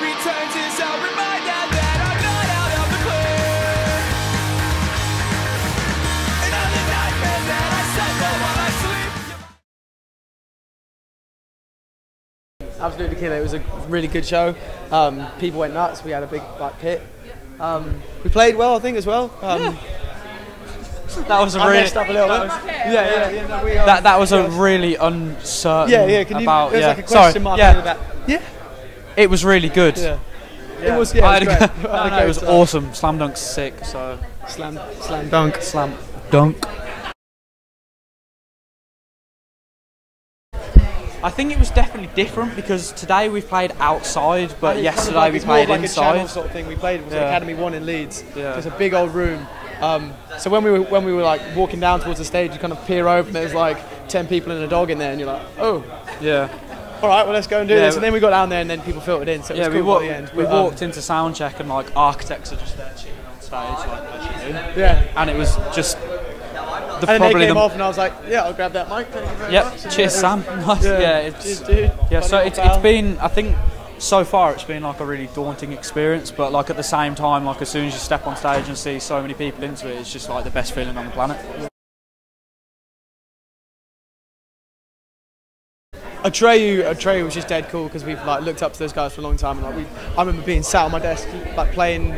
returns is a reminder that I'm not out of the clear. Another nightmare that I suffer while I sleep. Absolutely killer. It was a really good show. People went nuts. We had a big pit. We played well, I think, as well. That was a really. That was a really uncertain. Yeah. Can you? About, there's yeah. like a question mark yeah. that. Yeah. It was really good. Yeah. It was. Yeah. It was, great. It was awesome. Slam dunk's sick. So. Slam dunk. Slam dunk. I think it was definitely different because today we played outside, but yesterday we played like inside. A channel sort of thing. We played. It was Academy 1 in Leeds. Yeah. It's a big old room. So when we were like walking down towards the stage, you kind of peer over and there's like 10 people and a dog in there, and you're like, oh. Yeah. All right, well let's go and do this. And then we got down there and then people filtered in. So it was cool at the end. We walked into sound check and like architects are just there chilling on stage, like as you do. Yeah. And it was just. And then they came off and I was like, yeah, I'll grab that mic. Thank you very much. Cheers, Sam. Nice. Cheers, dude. Yeah, so it's been, I think, so far it's been like a really daunting experience, but like at the same time, like as soon as you step on stage and see so many people into it, it's just like the best feeling on the planet. Atreyu was just dead cool because we've like looked up to those guys for a long time, and like I remember being sat on my desk like playing,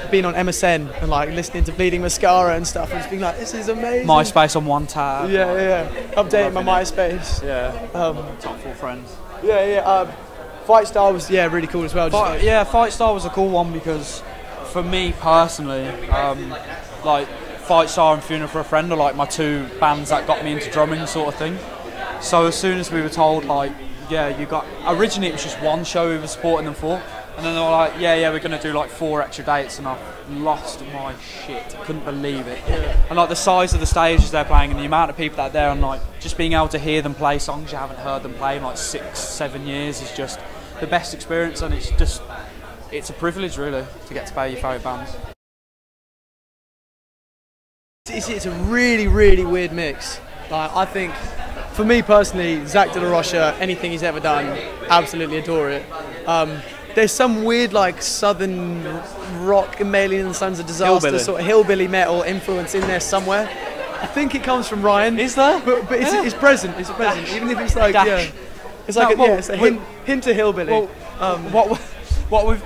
being on MSN and like listening to Bleeding Mascara and stuff, and just being like, this is amazing. MySpace on one tab. Yeah. Updating my MySpace. Yeah. Top 4 friends. Yeah. Fight Star was really cool as well. Fight Star was a cool one because for me personally, like Fight Star and Funeral for a Friend are like my 2 bands that got me into drumming sort of thing. So as soon as we were told like, originally it was just 1 show we were supporting them for, and then they were like, we're going to do like 4 extra dates, and I lost my shit. I couldn't believe it. Yeah. And like the size of the stages they're playing and the amount of people that are there, and like just being able to hear them play songs you haven't heard them play in like 6-7 years is just the best experience, and it's a privilege really to get to play your favourite bands. It's a really weird mix. Like, I think, for me personally, Zach De La Rocha, anything he's ever done, absolutely adore it. There's some weird like southern rock, Mammalian and Sons of Disaster, sort of hillbilly metal influence in there somewhere. I think it comes from Ryan. Is there? But it's present. It's present. Dash. Even if it's like Dash. it's like it's a hint to hillbilly. Well, we've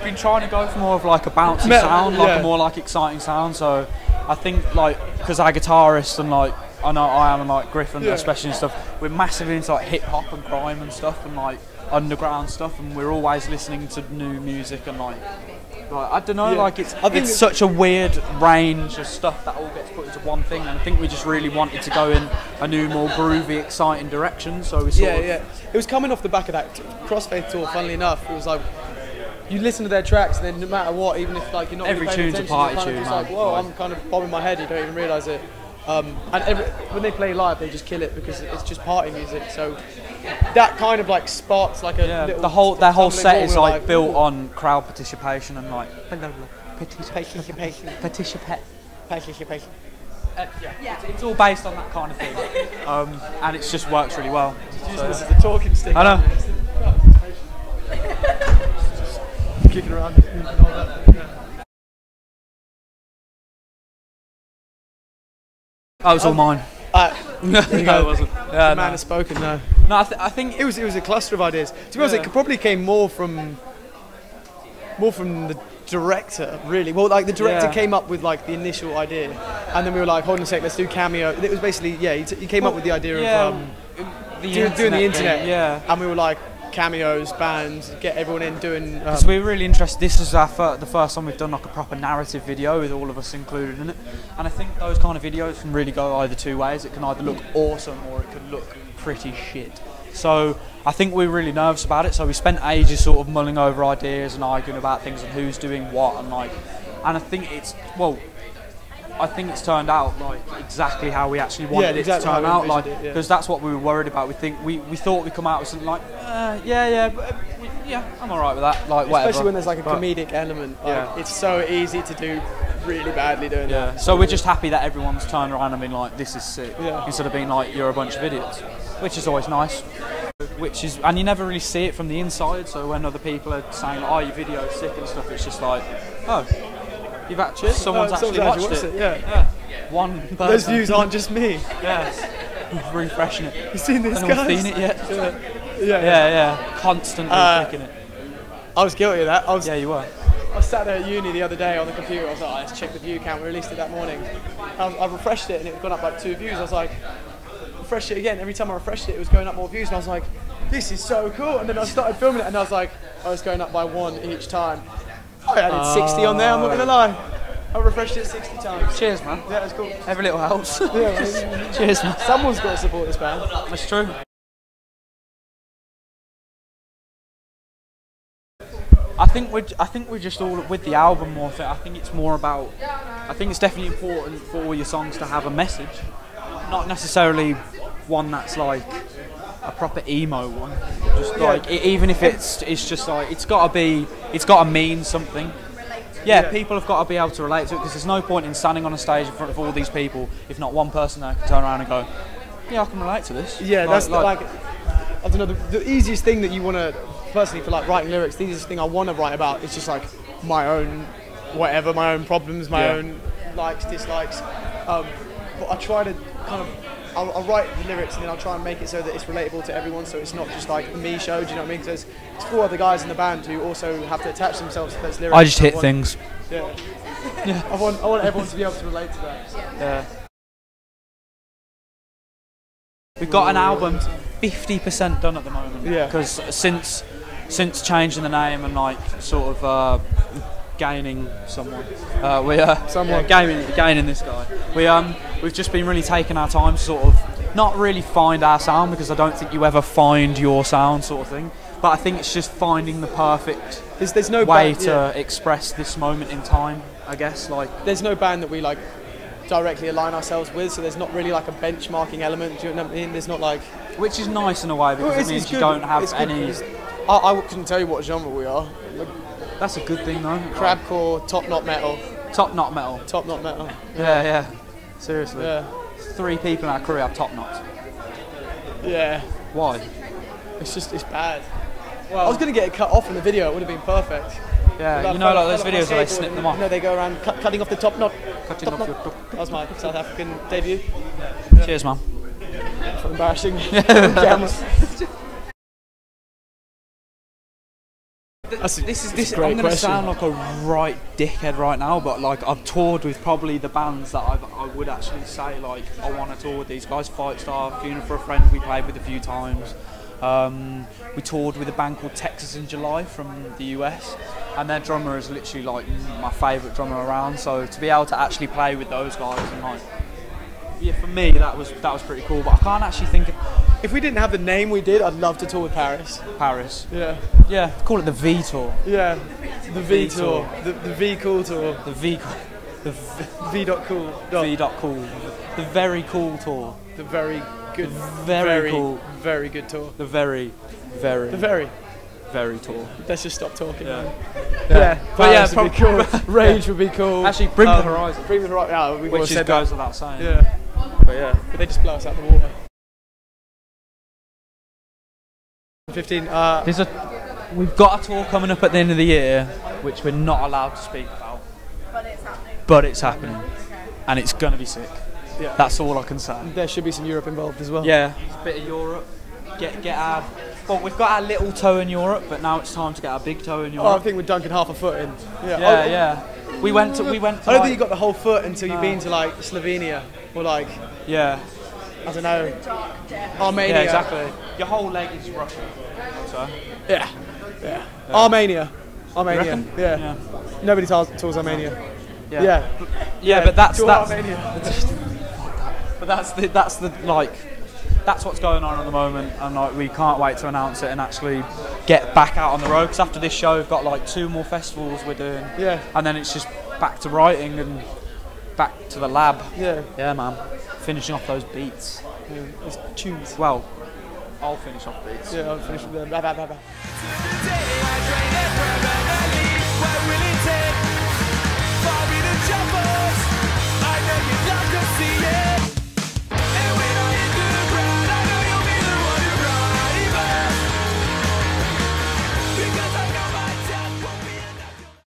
been trying to go for more of like a bouncy sound, like a more like exciting sound. So I think like because our guitarist and like I know I am and like Griffin especially and stuff, we're massively into like hip hop and grime and stuff and like underground stuff, and we're always listening to new music and like I don't know, like it's such a weird range of stuff that all gets put into one thing, and I think we just really wanted to go in a new, more groovy, exciting direction. So we sort of it was coming off the back of that Crossfaith tour. Funnily enough, it was like you listen to their tracks, and then no matter what, even if like you're not every really paying tune's a attention, party tune, it's like, whoa, I'm kind of bobbing my head. You don't even realise it. And when they play live, they just kill it because it's just party music. So that kind of like sparks like a little their whole set is like built on crowd participation and like participation. It's all based on that kind of thing, and it just works really well. So, this is the talking stick. I know. Kicking around and all that. That was all mine. No, it wasn't. The man has spoken. No, I think it was a cluster of ideas. To be honest, it probably came more from the director, really. Well, like the director came up with like the initial idea, and then we were like, hold on a sec, let's do cameo. It was basically he came up with the idea of doing the internet, and we were like, cameos, bands, get everyone in doing. Because we were really interested. This is the first time we've done like a proper narrative video with all of us included in it, and I think those kind of videos can really go either 2 ways. It can either look awesome or it can look pretty shit. So I think we were really nervous about it. So we spent ages sort of mulling over ideas and arguing about things and who's doing what and I think it's turned out like exactly how we actually wanted it to turn out, like because that's what we were worried about. We thought we'd come out with something like I'm alright with that, like whatever. Especially when there's like a comedic element. Like, it's so easy to do really badly doing that. So we're just happy that everyone's turned around and been like, this is sick, instead of being like, you're a bunch of idiots. which is always nice. And you never really see it from the inside. So when other people are saying, "Oh, your video's sick" and stuff, it's just like, "Oh, you've actually someone's actually watched it." Yeah. One person. Those views aren't just me. Yeah. Refreshing it. You seen this, No guys? one's seen it yet. Yeah. Constantly clicking it. I was guilty of that. Yeah, you were. I was sat there at uni the other day on the computer. I was like, let's check the view count. We released it that morning. I refreshed it and it had gone up like 2 views. I was like, refresh it again. Every time I refreshed it, it was going up more views. And I was like, this is so cool. And then I started filming it and I was like, I was going up by 1 each time. I added 60 on there, I'm not going to lie. I refreshed it 60 times. Cheers, man. Yeah, it's cool. Every little helps. Yeah, cheers, man. Someone's got to support this band. That's true. I think we're just all with the album more. I think it's more about. I think it's definitely important for all your songs to have a message, not necessarily one that's like a proper emo one. Just like even if it's just like it's got to mean something. Yeah, people have got to be able to relate to it because there's no point in standing on a stage in front of all these people if not one person there can turn around and go, yeah, I can relate to this. Yeah, that's like I don't know. The easiest thing that you want to. Personally, for like writing lyrics, the easiest thing I want to write about is just like my own whatever, my own problems, my own likes, dislikes. But I try to kind of, I'll write the lyrics and then I'll try and make it so that it's relatable to everyone, so it's not just like a me show, do you know what I mean? Because there's 4 other guys in the band who also have to attach themselves to those lyrics. I just hit things. Yeah. I want everyone to be able to relate to that. Yeah. We've got an album 50% done at the moment. Yeah. Because since changing the name and like sort of gaining someone, gaining this guy. We've just been really taking our time to sort of not really find our sound because I don't think you ever find your sound sort of thing. But I think it's just finding the perfect there's no way to express this moment in time. I guess like there's no band that we like directly align ourselves with, so there's not really like a benchmarking element. Do you know what I mean? There's not like which is nice in a way because it means you don't have any. I couldn't tell you what genre we are. Like, that's a good thing though. Crabcore, top knot metal. Top knot metal. Top knot metal. Yeah. Seriously. Yeah. 3 people in our crew have top knots. Yeah. Why? It's bad. Well, I was going to get it cut off in the video, it would have been perfect. Yeah, like, you know like those videos where they snip them off? No, they go around cutting off the top knot. Cutting off your top. That was my South African debut. Cheers, man. For embarrassing. I'm going to sound like a right dickhead right now, but like I've toured with probably the bands that I would actually say like I want to tour with these guys. Fight Star, Funeral for a Friend, we played with a few times. We toured with a band called Texas in July from the US, and their drummer is literally like my favourite drummer around. So to be able to actually play with those guys and like, yeah, for me that was pretty cool. But I can't actually think of. If we didn't have the name we did, I'd love to tour with Paris. Paris. Yeah. Yeah. Call it the V Tour. Yeah. The V Tour. The V Cool Tour. The V. The V. Cool. V. Cool. The very cool tour. The very good. Very cool. Very good tour. The very tour. Let's just stop talking. Yeah. But yeah, would be cool. Rage would be cool. Actually, Bring the Horizon. Bring the Horizon. Yeah, we which goes without saying. Yeah. But they just blow us out the water. 15. We've got a tour coming up at the end of the year, which we're not allowed to speak about. But it's happening. Okay. And it's going to be sick. Yeah. That's all I can say. There should be some Europe involved as well. Yeah, a bit of Europe. Well, we've got our little toe in Europe, but now it's time to get our big toe in Europe. Oh, I think we're dunking half a foot in. Yeah. We went to. I don't think you got the whole foot until you've been to like Slovenia or like. Yeah. I don't know. Armenia. Yeah, exactly. Your whole leg is Russian. So. Yeah. Armenia. Yeah. Nobody tours Armenia. Yeah, but that's Armenia. But that's what's going on at the moment, and like we can't wait to announce it and actually get back out on the road. Because after this show, we've got like 2 more festivals we're doing. Yeah. And then it's just back to writing and back to the lab. Yeah. Yeah, man. Finishing off those beats. Yeah, those tunes. Well, I'll finish off beats. Yeah, I'll finish with them.